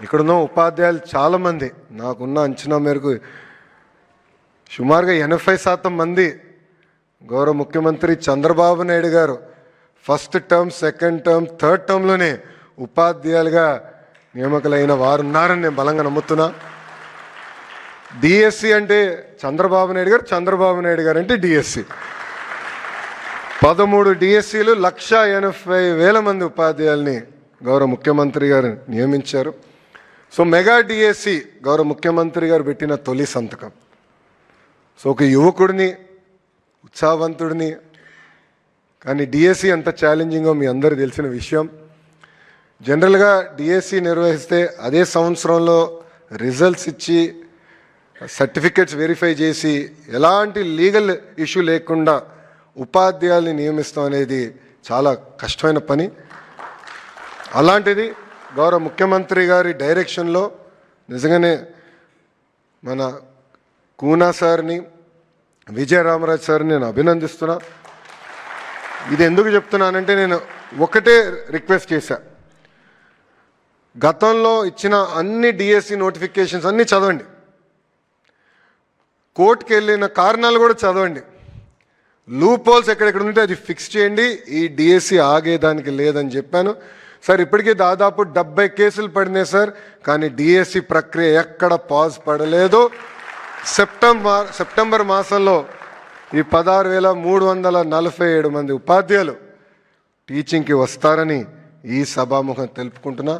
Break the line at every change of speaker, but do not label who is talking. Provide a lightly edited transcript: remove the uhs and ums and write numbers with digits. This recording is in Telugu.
ఇక్కడున్న ఉపాధ్యాయులు చాలామంది నాకున్న అంచనా మేరకు సుమారుగా 80% మంది గౌరవ ముఖ్యమంత్రి చంద్రబాబు నాయుడు గారు first term, second term, third టర్మ్లోనే ఉపాధ్యాయులుగా నియామకులైన వారు ఉన్నారని నేను బలంగా నమ్ముతున్నా. డిఎస్సి అంటే చంద్రబాబు నాయుడు గారు, చంద్రబాబు నాయుడు గారు అంటే డిఎస్సి. 13 డిఎస్సీలు 1,80,000 మంది ఉపాధ్యాయుల్ని గౌరవ ముఖ్యమంత్రి గారు నియమించారు. సో మెగా డిఎస్సి గౌరవ ముఖ్యమంత్రి గారు పెట్టిన తొలి సంతకం. సో ఒక యువకుడిని, ఉత్సాహవంతుడిని, కానీ డిఎస్సి ఎంత ఛాలెంజింగో మీ అందరికీ తెలిసిన విషయం. జనరల్గా డిఎస్సి నిర్వహిస్తే అదే సంవత్సరంలో రిజల్ట్స్ ఇచ్చి సర్టిఫికెట్స్ వెరిఫై చేసి ఎలాంటి లీగల్ ఇష్యూ లేకుండా ఉపాధ్యాయుల్ని నియమిస్తాం అనేది చాలా కష్టమైన పని. అలాంటిది గౌరవ ముఖ్యమంత్రి గారి డైరెక్షన్లో నిజంగానే మన కూనా సార్ని, విజయరామరాజు సార్ని నేను అభినందిస్తున్నా. ఇది ఎందుకు చెప్తున్నానంటే నేను ఒకటే రిక్వెస్ట్ చేశా, గతంలో ఇచ్చిన అన్ని డిఎస్సి నోటిఫికేషన్స్ అన్నీ చదవండి, కోర్టుకు వెళ్ళిన కారణాలు కూడా చదవండి, లూప్ హోల్స్ ఎక్కడెక్కడ ఉంటే అది ఫిక్స్ చేయండి, ఈ డిఎస్సి ఆగేదానికి లేదని చెప్పాను. సార్ ఇప్పటికీ దాదాపు 70 కేసులు పడినాయి సార్, కానీ డిఎస్సి ప్రక్రియ ఎక్కడ పాజ్ పడలేదు. సెప్టెంబర్ మాసంలో ఈ 16,347 మంది ఉపాధ్యాయులు టీచింగ్కి వస్తారని ఈ సభాముఖం తెలుపుకుంటున్నా.